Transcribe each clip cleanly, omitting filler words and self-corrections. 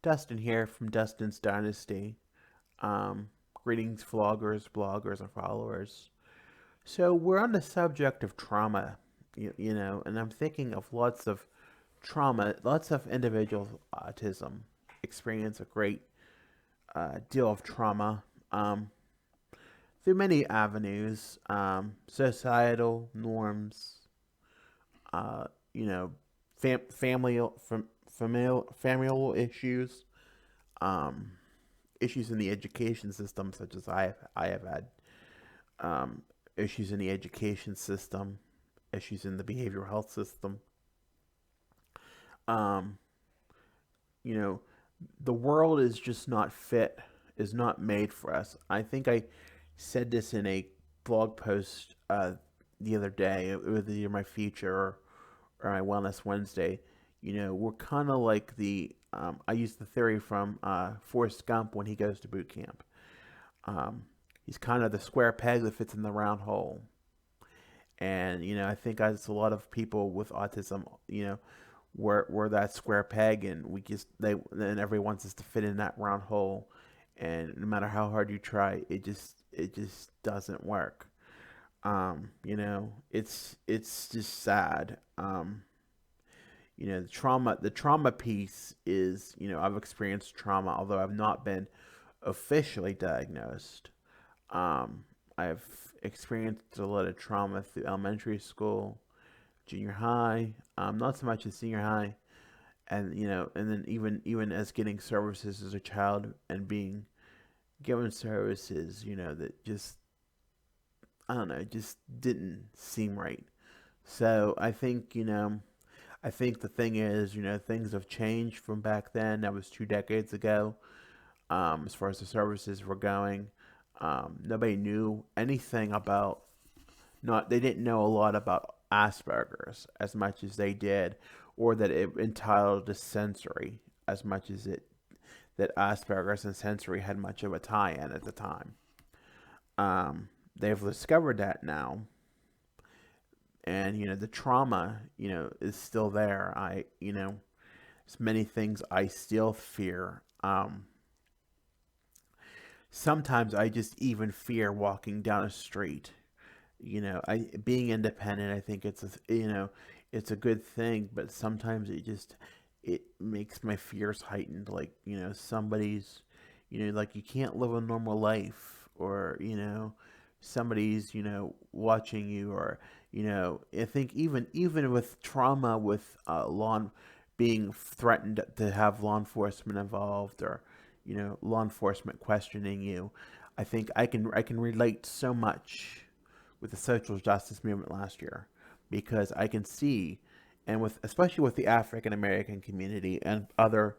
Dustin here from Dustin's Dynasty. Greetings, vloggers, bloggers, and followers. So we're on the subject of trauma, and I'm thinking of lots of trauma. Lots of individuals with autism experience a great deal of trauma through many avenues, societal norms, uh, you know, familial issues, um, issues in the education system, such as I have had um, issues in the education system, issues in the behavioral health system. Um, you know, the world is just not fit, is not made for us. I think I said this in a blog post the other day, with either my future or my Wellness Wednesday. We're kind of like I use the theory from Forrest Gump when he goes to boot camp. Um, he's kind of the square peg that fits in the round hole. And, I think as a lot of people with autism, we're that square peg, and then everyone wants us to fit in that round hole. And no matter how hard you try, it just doesn't work. It's just sad. The trauma piece is, I've experienced trauma, although I've not been officially diagnosed. Um, I've experienced a lot of trauma through elementary school, junior high, not so much in senior high, and then even as getting services as a child and being given services, that just I don't know, just didn't seem right. So I think the thing is, things have changed from back then. That was 2 decades ago. As far as the services were going, nobody knew anything about not. They didn't know a lot about Asperger's as much as they did, or that it entitled to sensory as much as it that Asperger's and sensory had much of a tie-in at the time. They've discovered that now, and the trauma is still there. There's many things I still fear. Sometimes I just even fear walking down a street. I being independent, I think it's a good thing, but sometimes it makes my fears heightened. Like, somebody's, like, you can't live a normal life, or somebody's watching you, or I think even with trauma, with law being threatened to have law enforcement involved, or law enforcement questioning you. I think I can relate so much with the social justice movement last year, because I can see, and with especially with the African American community and other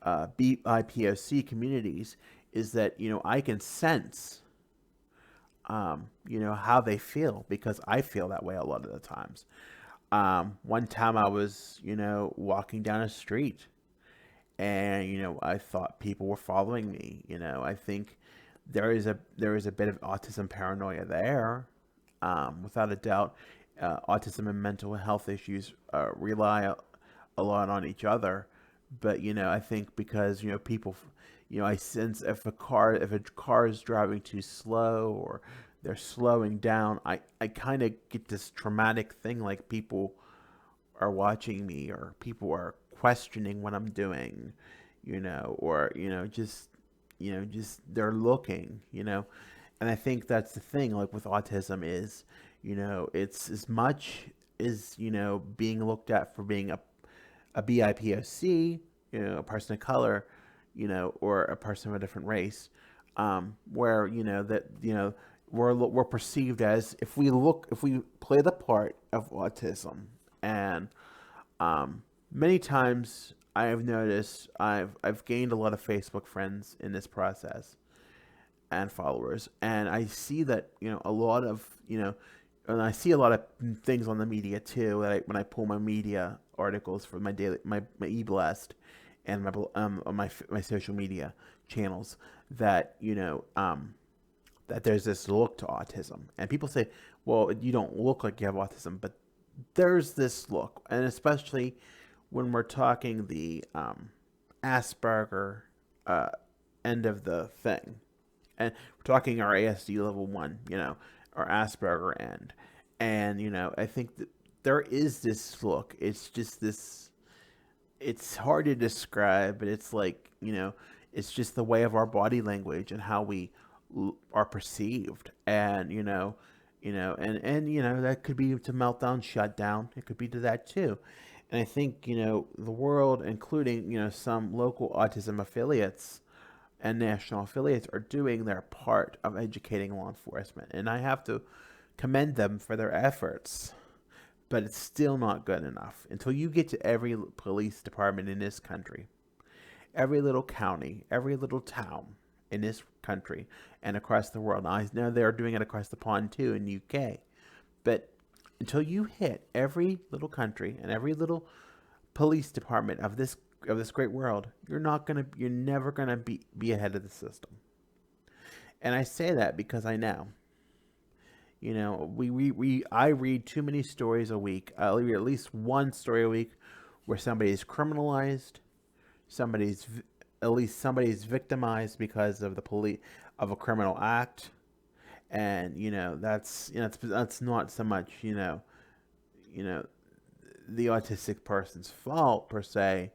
BIPOC communities, is that I can sense how they feel, because I feel that way a lot of the times. One time I was walking down a street, and I thought people were following me. I think there is a bit of autism paranoia there, without a doubt. Autism and mental health issues rely a lot on each other, but I think because people, I sense if a car is driving too slow, or they're slowing down, I kind of get this traumatic thing, like people are watching me, or people are questioning what I'm doing, or just they're looking, and I think that's the thing, like with autism, is it's as much as being looked at for being a BIPOC, a person of color, or a person of a different race, where that we're perceived as, if we play the part of autism. And many times I've noticed I've gained a lot of Facebook friends in this process, and followers, and I see that a lot of and I see a lot of things on the media too. When I pull my media articles for my e-blast, and my social media channels, that that there's this look to autism, and people say, well, you don't look like you have autism, but there's this look, and especially when we're talking Asperger uh, end of the thing, and we're talking our ASD level one, our Asperger end, and I think that there is this look. It's just this. It's hard to describe, but it's like it's just the way of our body language and how we are perceived, and that could be to meltdown, shutdown. It could be to that too. And I think the world, including some local autism affiliates and national affiliates, are doing their part of educating law enforcement, and I have to commend them for their efforts. But it's still not good enough until you get to every police department in this country, every little county, every little town in this country and across the world. Now, I know they're doing it across the pond too in the UK, but until you hit every little country and every little police department of this great world, you're never gonna be ahead of the system. And I say that because I know. I read too many stories a week. I read at least one story a week where somebody is criminalized, somebody's at least somebody's victimized because of the police of a criminal act, and that's not so much you know the autistic person's fault per se,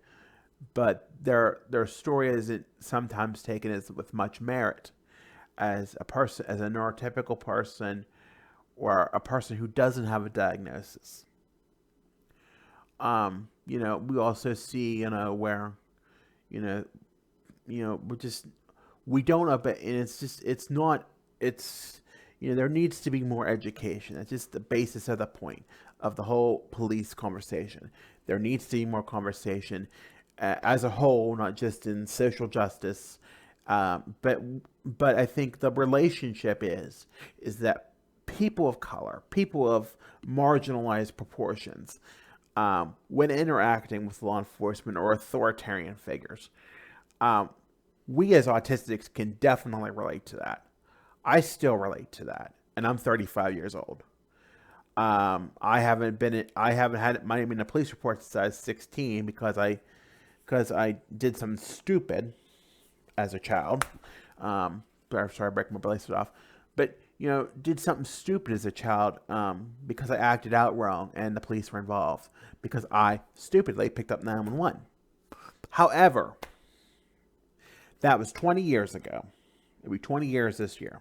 but their story isn't sometimes taken as with much merit as as a neurotypical person or a person who doesn't have a diagnosis. We also see, where, you know, we don't up it, and it's not, it's, there needs to be more education. That's just the basis of the point of the whole police conversation. There needs to be more conversation as a whole, not just in social justice. But I think the relationship is that people of color, people of marginalized proportions, when interacting with law enforcement or authoritarian figures, we as autistics can definitely relate to that. I still relate to that, and I'm 35 years old. I haven't had my name in a police report since I was 16 because I did something stupid as a child. Sorry, I break my bracelet off. But did something stupid as a child because I acted out wrong and the police were involved because I stupidly picked up 911. However, that was 20 years ago. It'll be 20 years this year.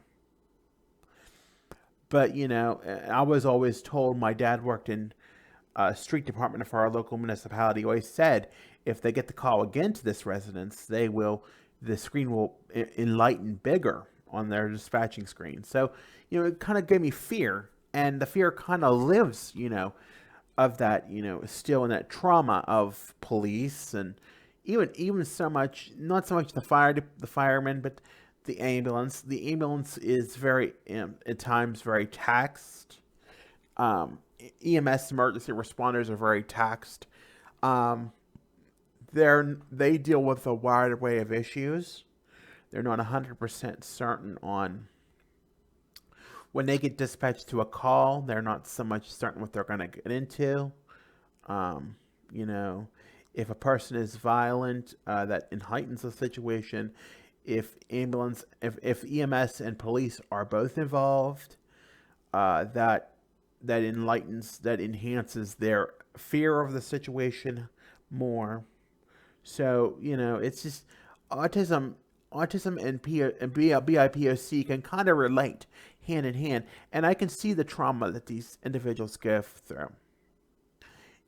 But I was always told, my dad worked in street department for our local municipality. Always said if they get the call again to this residence, the screen will enlighten bigger on their dispatching screen. So it kind of gave me fear, and the fear kind of lives of that still in that trauma of police, and even so much, not so much the firemen, but the ambulance. The ambulance is very at times very taxed. EMS, emergency responders, are very taxed. They deal with a wide array of issues. They're not 100% certain on when they get dispatched to a call. They're not so much certain what they're going to get into. If a person is violent, that heightens the situation. If EMS and police are both involved, that enhances their fear of the situation more. So it's just autism and BIPOC can kind of relate hand in hand, and I can see the trauma that these individuals go through.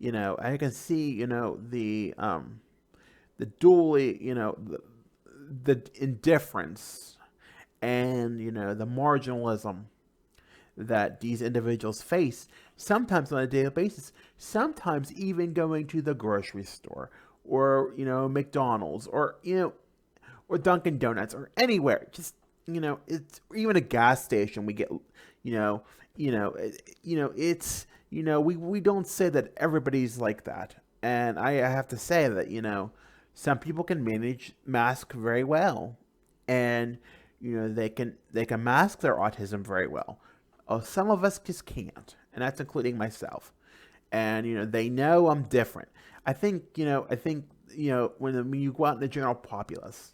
I can see the dually the indifference and the marginalism that these individuals face, sometimes on a daily basis, sometimes even going to the grocery store or McDonald's or or Dunkin' Donuts or anywhere. Just it's even a gas station. We get it's we don't say that everybody's like that, and I have to say that some people can manage mask very well, and they can mask their autism very well. Oh, some of us just can't, and that's including myself. And they know I'm different. I think when you go out in the general populace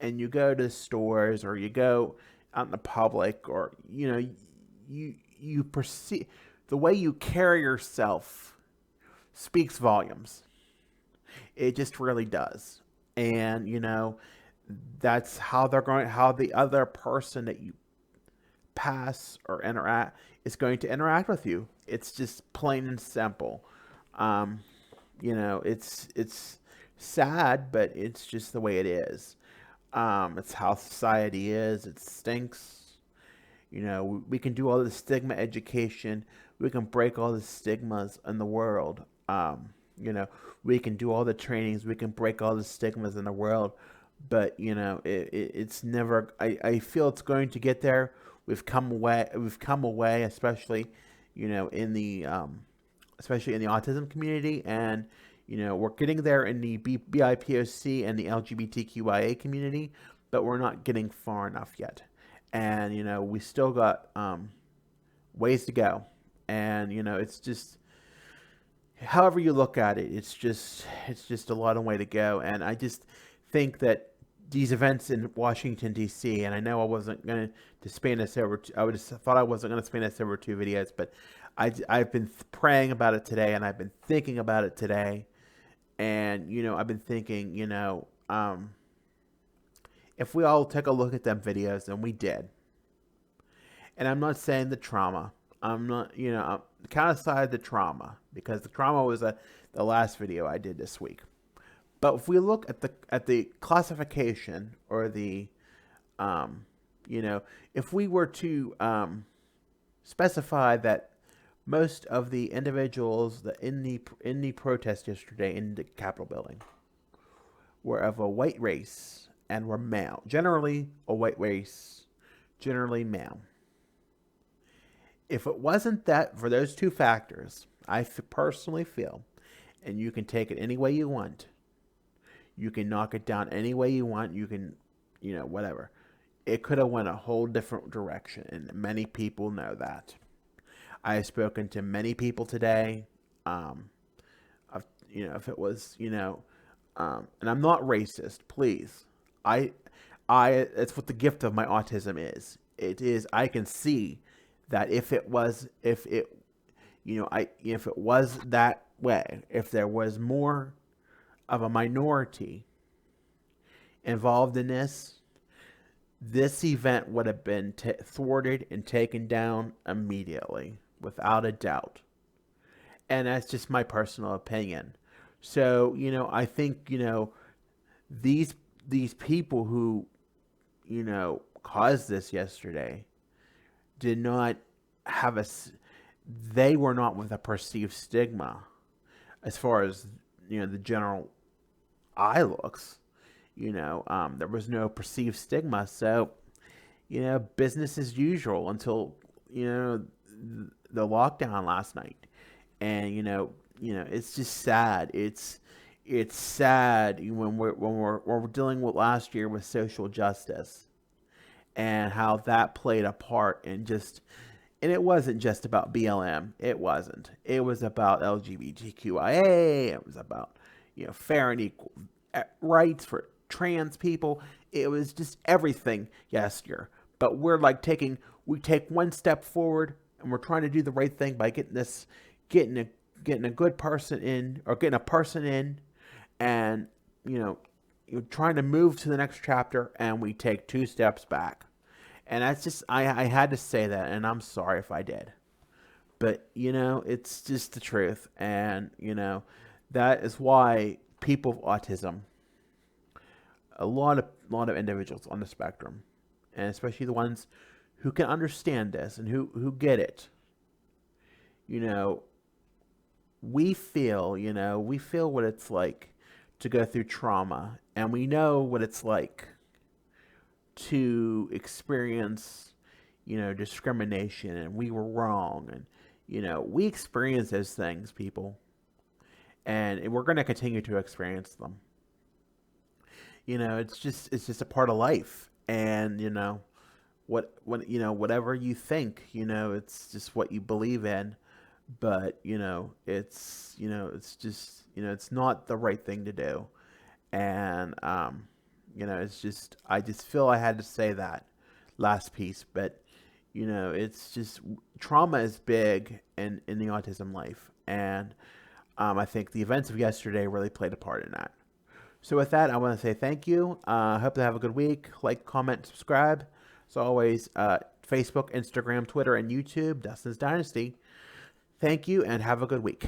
and you go to stores or you go out in the public, or you perceive the way you carry yourself speaks volumes. It just really does. And that's how the other person that you pass or interact is going to interact with you. It's just plain and simple. Um, it's sad, but it's just the way it is. It's how society is. It stinks. We can do all the stigma education. We can break all the stigmas in the world. We can do all the trainings. We can break all the stigmas in the world. But it's never. I feel it's going to get there. We've come away. We've come away, especially, in the especially in the autism community, and we're getting there in the BIPOC and the LGBTQIA community, but we're not getting far enough yet. And we still got ways to go. And it's just, however you look at it, it's just a lot of way to go. And I just think that these events in Washington D.C. and I know I wasn't going to span this over. I would just thought I wasn't going to span this over 2 videos, but I've been praying about it today, and I've been thinking about it today, and I've been thinking, if we all take a look at them videos, and we did, and I'm not saying the trauma. I'm not, I'm kind of side the trauma, because the trauma was the last video I did this week. But if we look at the classification, or the, if we were to specify that most of the individuals that in the protest yesterday in the Capitol building were of a white race and were male, generally a white race, generally male. If it wasn't that for those two factors, I personally feel, and you can take it any way you want, you can knock it down any way you want, you can, whatever. It could have went a whole different direction, and many people know that. I have spoken to many people today. If it was, and I'm not racist, please. It's what the gift of my autism is. It is, I can see that if it was that way, if there was more of a minority involved in this event would have been thwarted and taken down immediately, without a doubt. And that's just my personal opinion. So, I think, these people who, caused this yesterday did not have they were not with a perceived stigma as far as, the general eye looks. There was no perceived stigma. So, business as usual until, the lockdown last night. And, it's just sad. It's sad when we're dealing with last year with social justice, and how that played a part in just, and it wasn't just about BLM. It wasn't. It was about LGBTQIA. It was about, fair and equal rights for trans people. It was just everything yesterday. But we take one step forward, and we're trying to do the right thing by getting a good person in, or getting a person in, and you're trying to move to the next chapter, and we take 2 steps back. And that's just, I had to say that, and I'm sorry if I did. But, it's just the truth. And, that is why people with autism, a lot of individuals on the spectrum, and especially the ones who can understand this and who get it, we feel what it's like to go through trauma, and we know what it's like to experience, discrimination, and we were wrong, and, we experience those things, people, and we're going to continue to experience them. It's just a part of life, and, whatever you think, it's just what you believe in. but it's just it's not the right thing to do. And it's just, I just feel I had to say that last piece. But it's just, trauma is big in the autism life. And I think the events of yesterday really played a part in that. So with that, I want to say thank you. I hope to have a good week. Like, comment, subscribe. As always, Facebook, Instagram, Twitter, and YouTube, Dustin's Dynasty. Thank you and have a good week.